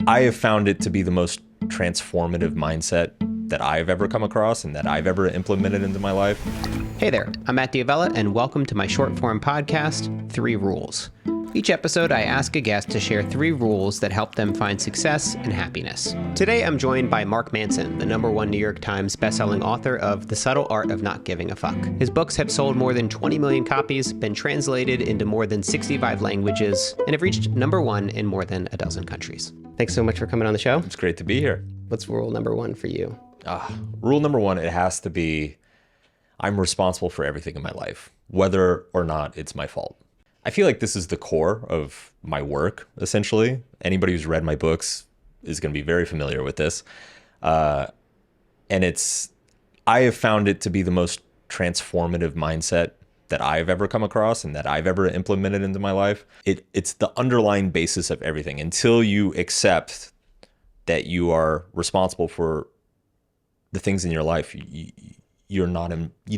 I have found it to be the most transformative mindset that I've ever come across and that I've ever implemented into my life. Hey there, I'm Matt Diavella, and welcome to my short form podcast, 3 Rules. Each episode, I ask a guest to share 3 rules that help them find success and happiness. Today, I'm joined by Mark Manson, the #1 New York Times bestselling author of The Subtle Art of Not Giving a Fuck. His books have sold more than 20 million copies, been translated into more than 65 languages, and have reached #1 in more than a dozen countries. Thanks so much for coming on the show. It's great to be here. What's rule number 1 for you? Rule number 1, it has to be, I'm responsible for everything in my life, whether or not it's my fault. I feel like this is the core of my work, essentially. Anybody who's read my books is going to be very familiar with this. And I have found it to be the most transformative mindset that I've ever come across and that I've ever implemented into my life. It's the underlying basis of everything. Until you accept that you are responsible for the things in your life, you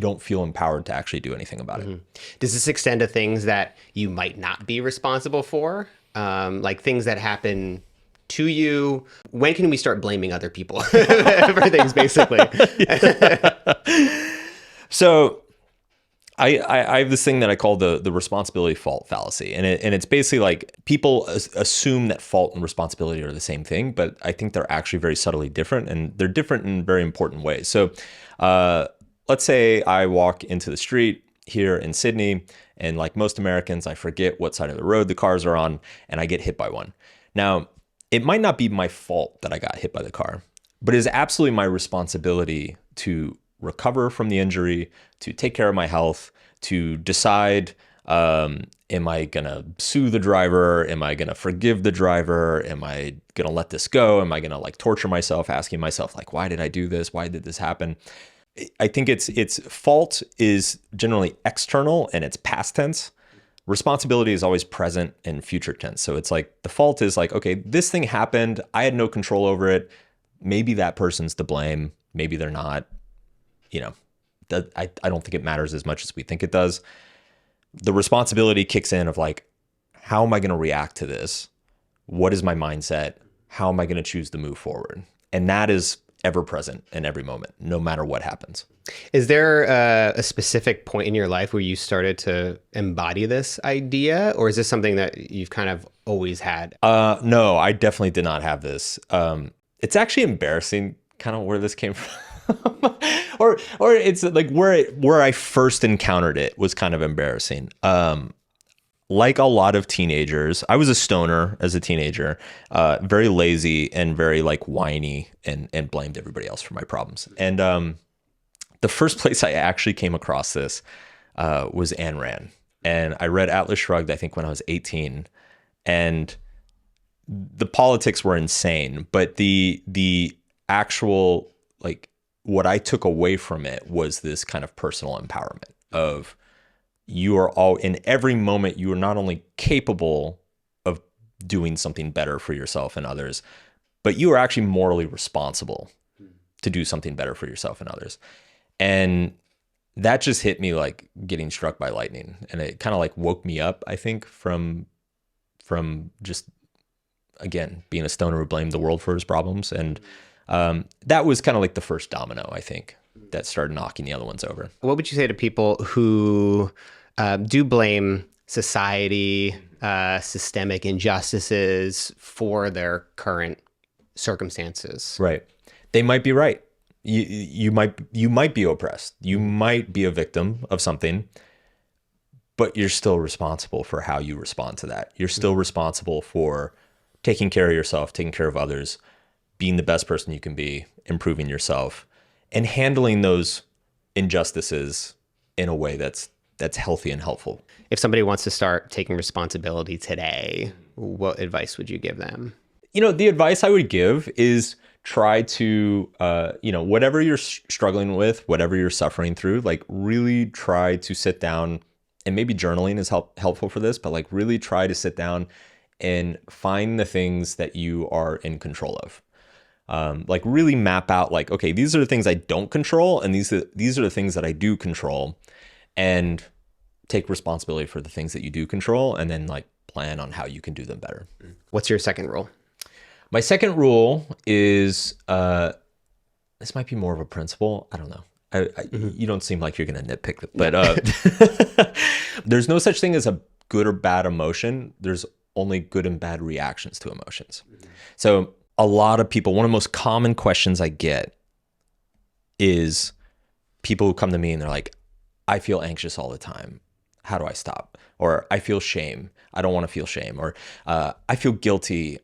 don't feel empowered to actually do anything about it. Does this extend to things that you might not be responsible for? Like things that happen to you? When can we start blaming other people for things, basically? So I have this thing that I call the responsibility fault fallacy. And it's basically like people assume that fault and responsibility are the same thing, but I think they're actually very subtly different, and they're different in very important ways. So let's say I walk into the street here in Sydney, and like most Americans, I forget what side of the road the cars are on, and I get hit by one. Now, it might not be my fault that I got hit by the car, but it is absolutely my responsibility to recover from the injury, to take care of my health, to decide, am I going to sue the driver? Am I going to forgive the driver? Am I going to let this go? Am I going to like torture myself, asking myself like, why did I do this? Why did this happen? I think it's fault is generally external and it's past tense. Responsibility is always present and future tense. So it's like the fault is like, okay, this thing happened. I had no control over it. Maybe that person's to blame. Maybe they're not. I don't think it matters as much as we think it does. The responsibility kicks in of like, how am I going to react to this? What is my mindset? How am I going to choose to move forward? And that is ever present in every moment, no matter what happens. Is there a specific point in your life where you started to embody this idea, or is this something that you've kind of always had? No, I definitely did not have this. It's actually embarrassing kind of where this came from. or it's like where I first encountered it was kind of embarrassing. Like a lot of teenagers, I was a stoner as a teenager, very lazy and very like whiny and blamed everybody else for my problems. And the first place I actually came across this was Ayn Rand. And I read Atlas Shrugged, I think when I was 18, and the politics were insane, but the actual like what I took away from it was this kind of personal empowerment of you are all in every moment. You are not only capable of doing something better for yourself and others, but you are actually morally responsible to do something better for yourself and others. And that just hit me like getting struck by lightning. And it kind of like woke me up, I think, from just, again, being a stoner who blamed the world for his problems. And that was kind of like the first domino, I think, that started knocking the other ones over. What would you say to people who do blame society, systemic injustices for their current circumstances? Right. They might be right. You might be oppressed. You might be a victim of something, but you're still responsible for how you respond to that. You're still responsible for taking care of yourself, taking care of others, being the best person you can be, improving yourself, and handling those injustices in a way that's healthy and helpful. If somebody wants to start taking responsibility today, what advice would you give them? The advice I would give is try to, whatever you're struggling with, whatever you're suffering through, like really try to sit down, and maybe journaling is helpful for this, but like really try to sit down and find the things that you are in control of. Like really map out like, okay, these are the things I don't control, and these are the things that I do control, and take responsibility for the things that you do control, and then like plan on how you can do them better. What's your second rule? My second rule is this might be more of a principle. I don't know. You don't seem like you're going to nitpick it, but there's no such thing as a good or bad emotion. There's only good and bad reactions to emotions. So a lot of people, one of the most common questions I get is people who come to me and they're like, I feel anxious all the time. How do I stop? Or I feel shame. I don't want to feel shame. Or I feel guilty.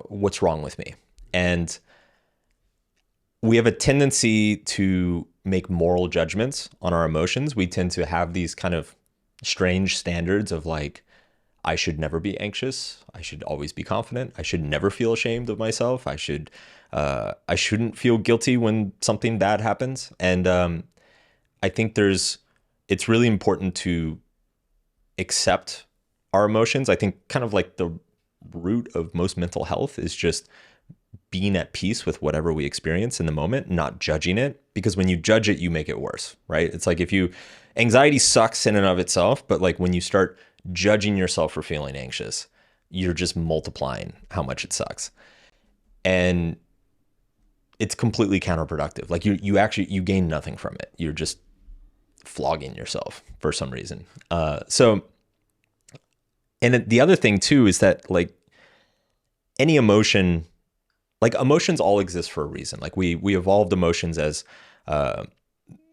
What's wrong with me? And we have a tendency to make moral judgments on our emotions. We tend to have these kind of strange standards of like, I should never be anxious. I should always be confident. I should never feel ashamed of myself. I shouldn't feel guilty when something bad happens. And I think it's really important to accept our emotions. I think kind of like the root of most mental health is just being at peace with whatever we experience in the moment, not judging it, because when you judge it, you make it worse, right? It's like anxiety sucks in and of itself, but like when you start judging yourself for feeling anxious, you're just multiplying how much it sucks. And it's completely counterproductive. Like you gain nothing from it. You're just flogging yourself for some reason. And the other thing too is that like any emotion, like emotions all exist for a reason. Like we evolved emotions as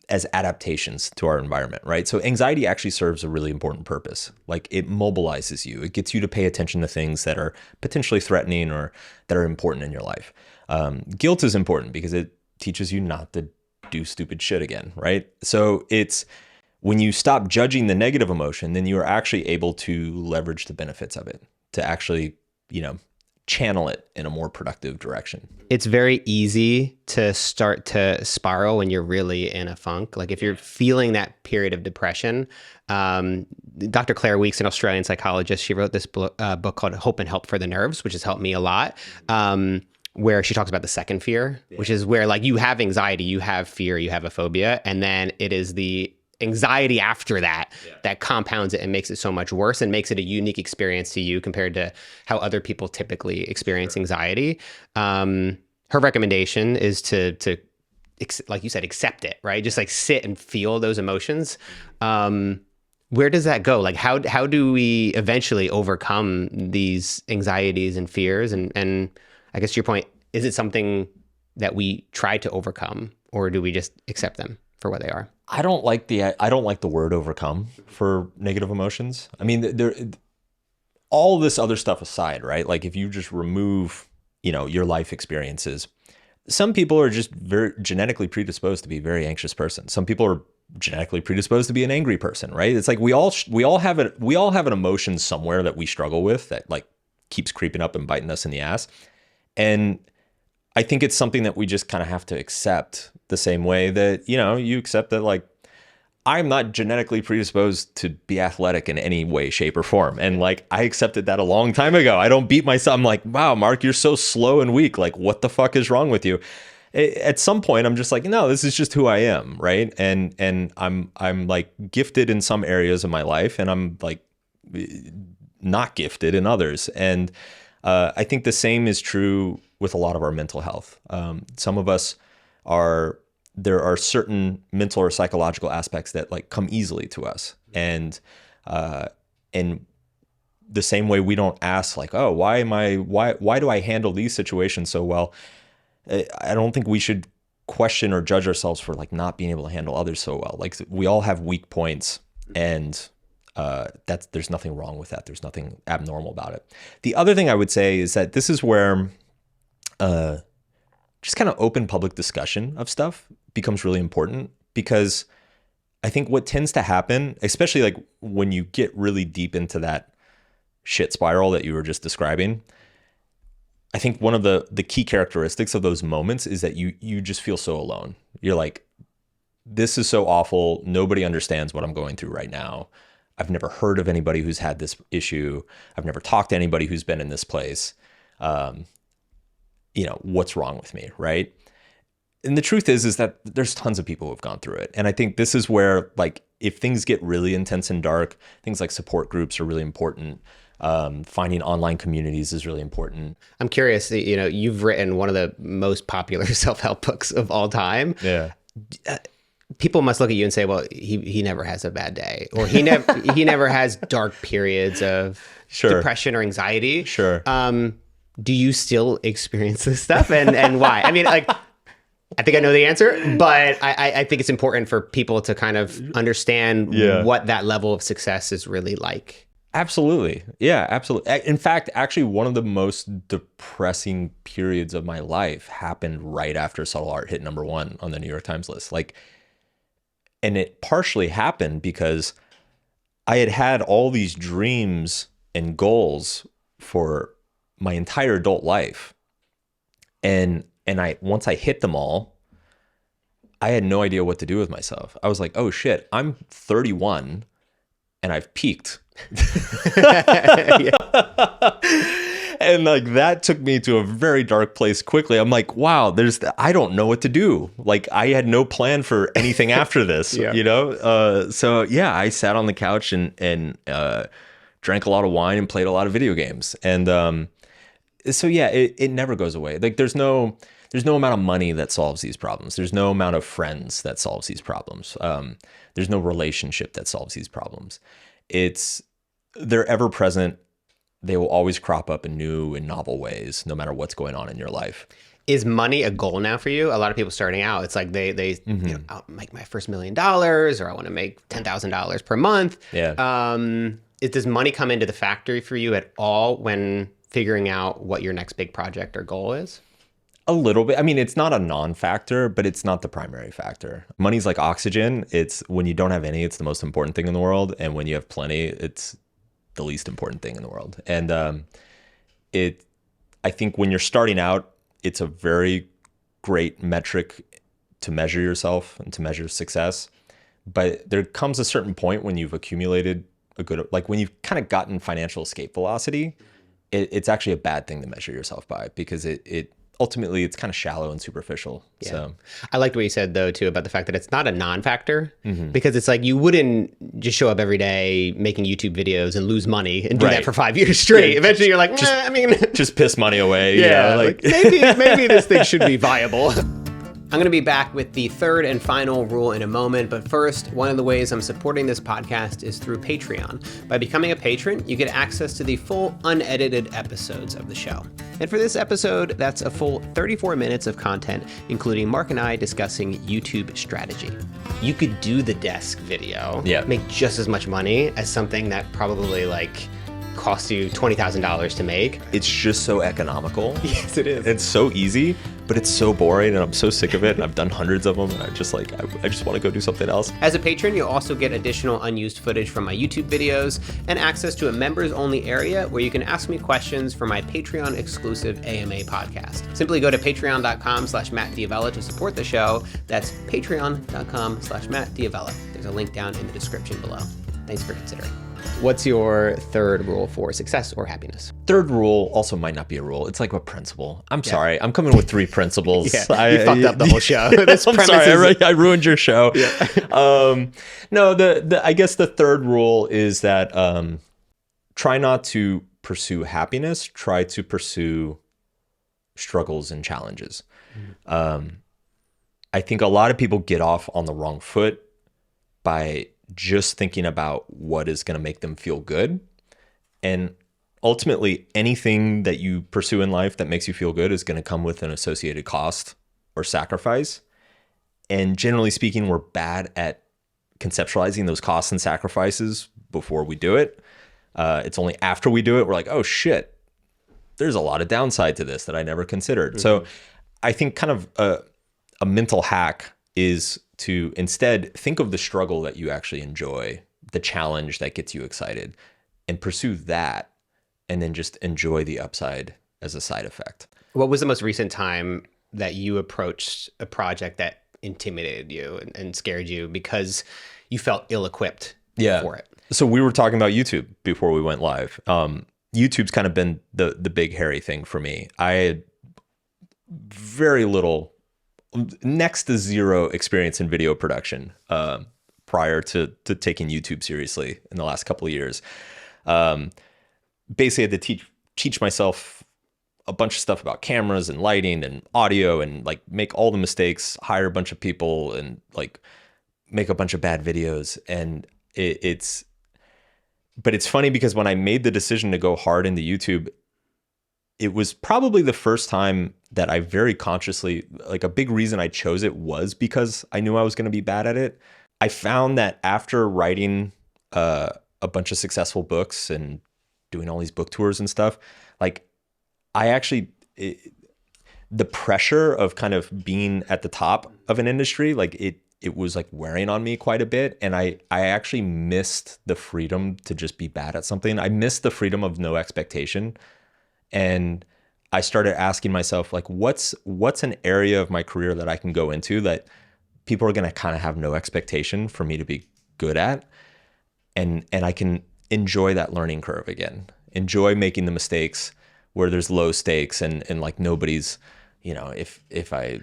adaptations to our environment, right? So anxiety actually serves a really important purpose. Like it mobilizes you. It gets you to pay attention to things that are potentially threatening or that are important in your life. Guilt is important because it teaches you not to do stupid shit again, right? So it's when you stop judging the negative emotion, then you are actually able to leverage the benefits of it to actually, channel it in a more productive direction. It's very easy to start to spiral when you're really in a funk. Like if you're feeling that period of depression, Dr. Claire Weeks, an Australian psychologist, she wrote this book called Hope and Help for the Nerves, which has helped me a lot. Where she talks about the second fear, which is where like you have anxiety, you have fear, you have a phobia, and then it is the anxiety after that that compounds it and makes it so much worse and makes it a unique experience to you compared to how other people typically experience anxiety. Her recommendation is to like you said, accept it, right? Just like sit and feel those emotions. Where does that go? Like how do we eventually overcome these anxieties and fears? And I guess to your point, is it something that we try to overcome, or do we just accept them for what they are? I don't like the word overcome for negative emotions. I mean, all this other stuff aside, right? Like if you just remove, your life experiences, some people are just very genetically predisposed to be a very anxious person. Some people are genetically predisposed to be an angry person, right? It's like we all have an emotion somewhere that we struggle with that like keeps creeping up and biting us in the ass. And I think it's something that we just kind of have to accept the same way that, you accept that like, I'm not genetically predisposed to be athletic in any way, shape, or form. And like, I accepted that a long time ago. I don't beat myself. I'm like, wow, Mark, you're so slow and weak. Like, what the fuck is wrong with you? At some point, I'm just like, no, this is just who I am, right? And I'm like gifted in some areas of my life, and I'm like not gifted in others. And I think the same is true with a lot of our mental health. Some of us there are certain mental or psychological aspects that like come easily to us. And the same way we don't ask like, oh, why do I handle these situations so well? I don't think we should question or judge ourselves for like not being able to handle others so well. Like we all have weak points, and there's nothing wrong with that. There's nothing abnormal about it. The other thing I would say is that this is where just kind of open public discussion of stuff becomes really important, because I think what tends to happen, especially like when you get really deep into that shit spiral that you were just describing, I think one of the key characteristics of those moments is that you just feel so alone. You're like, this is so awful. Nobody understands what I'm going through right now. I've never heard of anybody who's had this issue. I've never talked to anybody who's been in this place. What's wrong with me, right? And the truth is that there's tons of people who have gone through it. And I think this is where, like, if things get really intense and dark, things like support groups are really important. Finding online communities is really important. I'm curious, you've written one of the most popular self-help books of all time. Yeah. People must look at you and say, well, he never has a bad day, or he never has dark periods of depression or anxiety. Sure. Do you still experience this stuff, and why? I mean, like, I think I know the answer, but I think it's important for people to kind of understand what that level of success is really like. Absolutely. Yeah, absolutely. In fact, actually, one of the most depressing periods of my life happened right after Subtle Art hit #1 on the New York Times list. And it partially happened because I had had all these dreams and goals for my entire adult life. And once I hit them all, I had no idea what to do with myself. I was like, oh shit, I'm 31 and I've peaked. And like that took me to a very dark place quickly. I'm like, wow, I don't know what to do. Like I had no plan for anything after this, So yeah, I sat on the couch and drank a lot of wine and played a lot of video games. And so yeah, it never goes away. Like there's no amount of money that solves these problems. There's no amount of friends that solves these problems. There's no relationship that solves these problems. They're ever present. They will always crop up in new and novel ways, no matter what's going on in your life. Is money a goal now for you? A lot of people starting out, it's like they I'll make my first $1 million, or I want to make $10,000 per month. Yeah. Does money come into the factory for you at all when figuring out what your next big project or goal is? A little bit. I mean, it's not a non-factor, but it's not the primary factor. Money's like oxygen. It's when you don't have any, it's the most important thing in the world. And when you have plenty, it's the least important thing in the world. And I think when you're starting out, it's a very great metric to measure yourself and to measure success. But there comes a certain point when you've accumulated when you've kind of gotten financial escape velocity, it's actually a bad thing to measure yourself by, because it ultimately it's kind of shallow and superficial. Yeah. So I liked what you said though too about the fact that it's not a non-factor, because it's like you wouldn't just show up every day making YouTube videos and lose money and do that for 5 years straight. Yeah, eventually you're like, just piss money away. Yeah, like maybe this thing should be viable. I'm going to be back with the third and final rule in a moment, but first, one of the ways I'm supporting this podcast is through Patreon. By becoming a patron, you get access to the full unedited episodes of the show. And for this episode, that's a full 34 minutes of content, including Mark and I discussing YouTube strategy. You could do the desk video, make just as much money as something that probably costs you $20,000 to make. It's just so economical. Yes, it is. It's so easy, but it's so boring, and I'm so sick of it. And I've done hundreds of them, and I just want to go do something else. As a patron, you'll also get additional unused footage from my YouTube videos and access to a members-only area where you can ask me questions for my Patreon exclusive AMA podcast. Simply go to patreon.com/MattDiavella to support the show. That's patreon.com/MattDiavella. There's a link down in the description below. Thanks for considering. What's your third rule for success or happiness? Third rule also might not be a rule. It's like a principle. I'm sorry. I'm coming with 3 principles. You fucked up the whole show. I'm sorry. I ruined your show. Yeah. No, I guess the third rule is that try not to pursue happiness. Try to pursue struggles and challenges. I think a lot of people get off on the wrong foot by just thinking about what is going to make them feel good. And ultimately, anything that you pursue in life that makes you feel good is going to come with an associated cost or sacrifice. And generally speaking, we're bad at conceptualizing those costs and sacrifices before we do it. It's only after we do it, we're like, oh shit, there's a lot of downside to this that I never considered. So I think kind of a mental hack is to instead think of the struggle that you actually enjoy, the challenge that gets you excited, and pursue that, and then just enjoy the upside as a side effect. What was the most recent time that you approached a project that intimidated you and scared you because you felt ill-equipped for it? So we were talking about YouTube before we went live. YouTube's kind of been the big hairy thing for me. I had very little, next to zero experience in video production prior to taking YouTube seriously in the last couple of years. basically had to teach myself a bunch of stuff about cameras and lighting and audio, and like make all the mistakes, hire a bunch of people, and like make a bunch of bad videos. And but it's funny because when I made the decision to go hard into YouTube, it was probably the first time that I very consciously, like, a big reason I chose it was because I knew I was going to be bad at it. I found that after writing a bunch of successful books and doing all these book tours and stuff, like, I actually, the pressure of kind of being at the top of an industry, like it was like wearing on me quite a bit. And I actually missed the freedom to just be bad at something. I missed the freedom of no expectation. And I started asking myself, like, what's an area of my career that I can go into that people are going to kind of have no expectation for me to be good at? And I can enjoy that learning curve again, enjoy making the mistakes where there's low stakes and like nobody's, you know, if a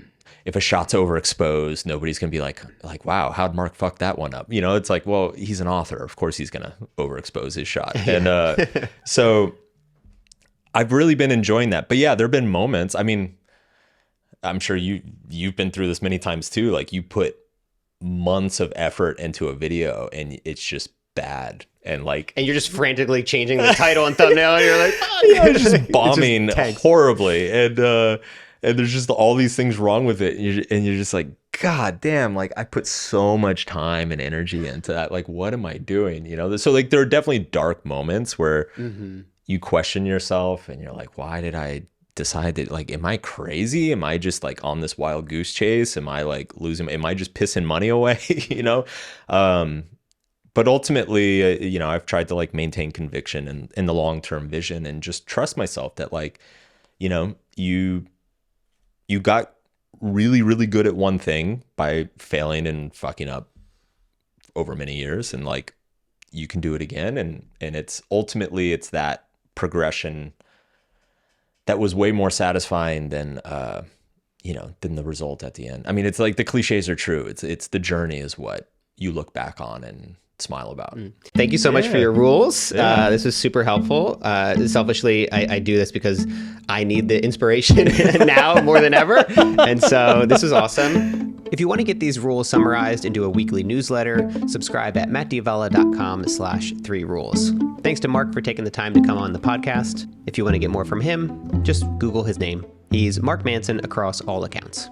shot's overexposed, nobody's gonna be like, wow, how'd Mark fuck that one up? You know, it's like, well, he's an author, of course he's gonna overexpose his shot. And so I've really been enjoying that. But yeah, there have been moments. I mean, I'm sure you've been through this many times too. Like, you put months of effort into a video and it's just bad. And you're just frantically changing the title and thumbnail, and you're like, oh, yeah, just bombing horribly. And there's just all these things wrong with it. And you're just like, God damn, like, I put so much time and energy into that. Like, what am I doing? You know? So like, there are definitely dark moments where you question yourself and you're like, why did I decide that, like, am I crazy? Am I just like on this wild goose chase? Am I like losing, am I just pissing money away? You know? But ultimately, you know, I've tried to like maintain conviction and in the long-term vision and just trust myself that, like, you know, you got really, really good at one thing by failing and fucking up over many years, and like, you can do it again. And it's ultimately, it's that progression that was way more satisfying than, you know, than the result at the end. I mean, it's like the cliches are true. It's the journey is what you look back on and smile about. Thank you so much for your rules. This was super helpful. Selfishly, I do this because I need the inspiration now more than ever. And so this was awesome. If you want to get these rules summarized into a weekly newsletter, subscribe at mattdiavella.com/3rules. Thanks to Mark for taking the time to come on the podcast. If you want to get more from him, just Google his name. He's Mark Manson across all accounts.